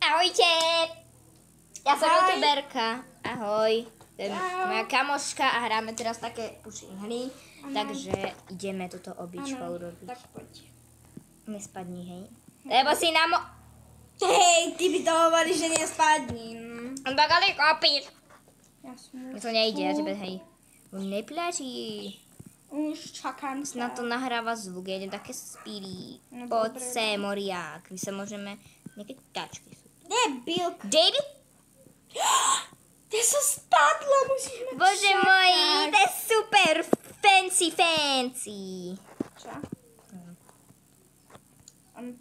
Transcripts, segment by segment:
Ahojte! Ja som youtuberka. Ahoj. To je moja kamoška a hráme teraz také pušin hry. Takže ideme toto običko urobiť. Tak poď. Nespadni, hej. Lebo si Hej, ty by to hovoríš, že nespadním. Tak ale kopíš. Jasne. To nejde, ja tebe, hej. Neplačí. Už čakám Na to nahráva zvuk, jeden také spíry. No, Poď dobre. sem, moriák. My sa môžeme... Nejaké tačky sú. Debil. Debil? Ty sa spadla, musíme Bože čakať. môj, to je super fancy. Čo?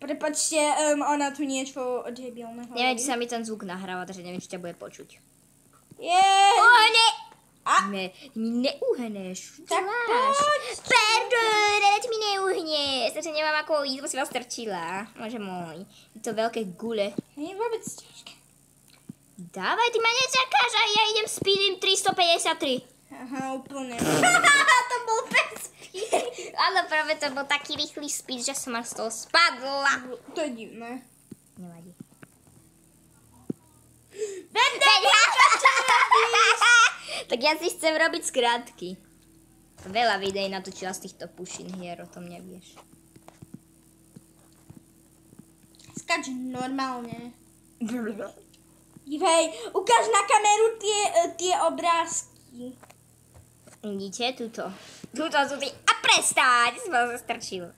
Prepačte, ona tu niečo debilné hovorí. Neviem, či sa mi ten zvuk nahráva, takže neviem, či ťa bude počuť. Yeah. Uhne! A? Ne, mi neuhneš. Tak poď. Pardon, ale ty mi neuhneš. Takže nemám ako ísť, bo si vás strčila. Bože môj. Je to veľké gule. Nie je vôbec ťažké. Dávaj, ty ma nečakáš a ja idem speedem 353. Aha, úplne. To bol pes. Ale práve to bol taký rýchly speed, že som ma z toho spadla. To je divné. Nevadí. Tak ja si chcem robiť skrátky. Veľa videí natočila z týchto pušin hier, o tom nevieš. Skač normálne. Hej, ukáž na kameru tie obrázky. Vidíte, tuto. Tuto sú ty... A prestáť, si ma zastrčil.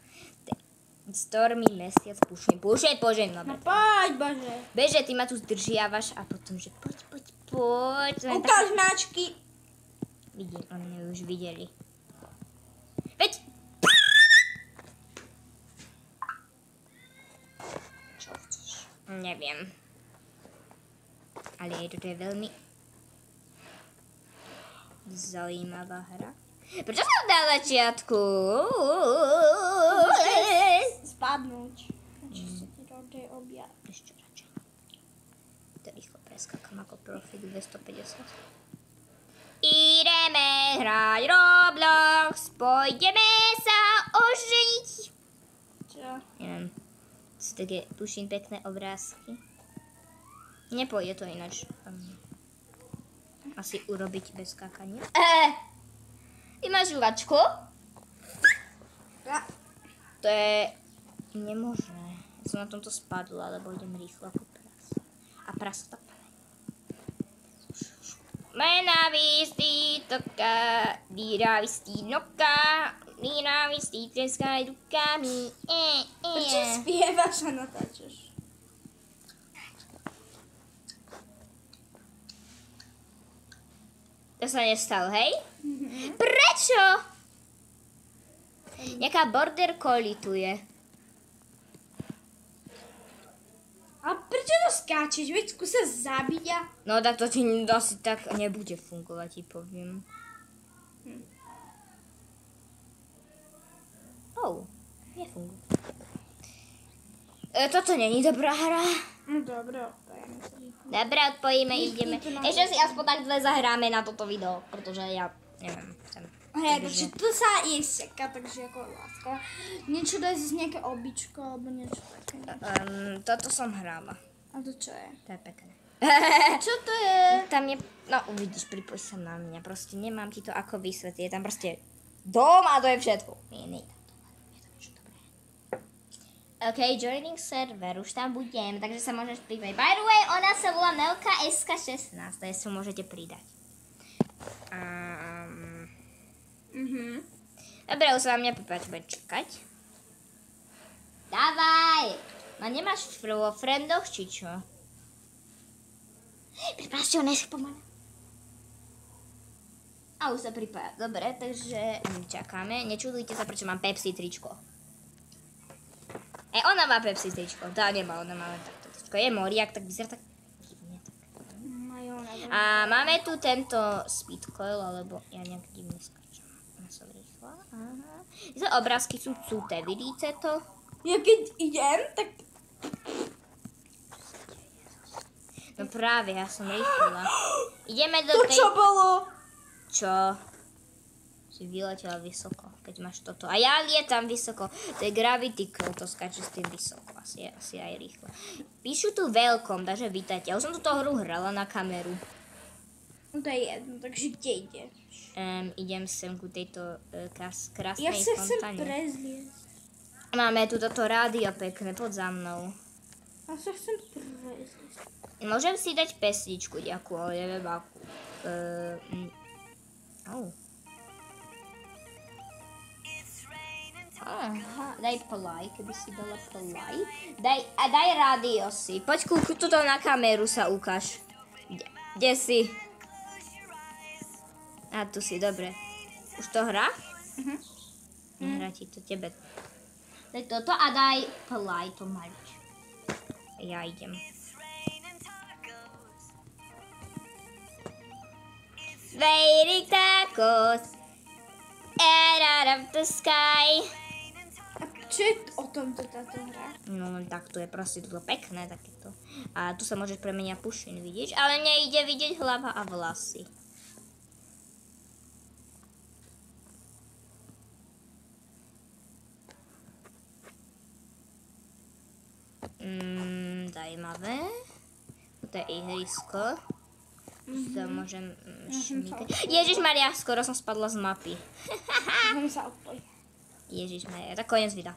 Stormy, mesiac, pušin, požen, No dobre. poď, bože. Beže, ty ma tu zdržiavaš a potom, že poď. Ukáž mačky. Vidím, oni už videli. Veď! Čo chceš? Neviem. Ale toto je veľmi zaujímavá hra. Prečo som na začiatku? Spadnúť. Čo sa ti rodej objať? Ešte radšej. To rýchlo preskakám ako profik 250. Ideme hrať Roblox, pôjdeme sa oženiť. Čo? Neviem, sú také puším pekné obrázky. Nepôjde to ináč. Asi urobiť bez skákania. Ty máš žuvačku? Ja. To je nemožné. Ja som na tomto spadla, lebo idem rýchlo ako prasa. A prasa tak Menavistý toka, díravistý noka, díravistý treskaj rukami. Prečo spievaš a natáčaš? To sa nestalo, hej? Prečo? Jaká border collie tu je? A prečo to skáčeš? Veď skúsa zabiť a... No tak to ti asi tak nebude fungovať, ti poviem. Nefunguje. Toto není dobrá hra. No dobre, odpojeme sa rýchlo. Dobre, odpojíme, ideme. Ešte si aspoň tak dve zahráme na toto video, pretože ja neviem, chcem. Hej, takže tu sa je seka, takže ako láska. Niečo daj z nejaké običko, alebo niečo také. Toto som hrála. A to čo je? To je pekné. Čo to je? Tam je, no uvidíš, pripoj sa na mňa, proste nemám ti to ako vysvetliť, je tam proste dom a to je všetko. Nie tam doma, je tam niečo dobré. OK, joining server, už tam budem, takže sa môžeš pripojiť. By the way, ona sa volá Melka SK16, to je si môžete pridať. Dobre, už sa na mňa pripáč, bude čakať. Dávaj! Ma nemáš vo friendoch, či čo? Pripáčte, ona je pomalá. A už sa pripája. Dobre, takže čakáme. Nečudujte sa, prečo mám Pepsi tričko. Ona má Pepsi tričko. Tá nemá, ona má len takto tričko. Je moriak, tak vyzerá tak divne. A máme tu tento speed coil, alebo ja nejak divne skáčam. Ja som rýchla. Aha. Obrázky sú cuté, vidíte to? Ja keď idem, tak... No práve, ja som rýchla. Ideme do To tej... čo bolo? Čo? Si vyletela vysoko, keď máš toto. A ja lietam vysoko. To je gravity curl, to skáče s tým vysoko. asi aj rýchlo. Píšu tu welcome, takže vítajte. Ja už som túto hru hrala na kameru. No to je jedno, takže kde ideš? Idem sem ku tejto krásnej Ja sa chcem fontáne. prezliesť. Máme tu toto rádio pekné, pod za mnou. Ja sa chcem prezliesť. Môžem si dať pesničku nejakú, ale neviem akú. Aha, daj play, keby si dala play. Daj rádio si. Poď tuto na kameru sa ukáž. Kde si? A tu si, dobre. Už to hrá? Nehrá ti to tebe. Daj toto a daj play, to malič. Ja idem. Raining tacos out of the sky. A čo je o tomto táto hra? No tak to je proste toto pekné takéto. A tu sa môžeš premeniať pušin, vidíš? Ale nejde vidieť hlava a vlasy. Zajímavé. Toto je ihrisko. To môžem šmykať. Ježišmaria, skoro som spadla z mapy. Môžem sa odpojiť. Ježišmaria, tak koniec videa.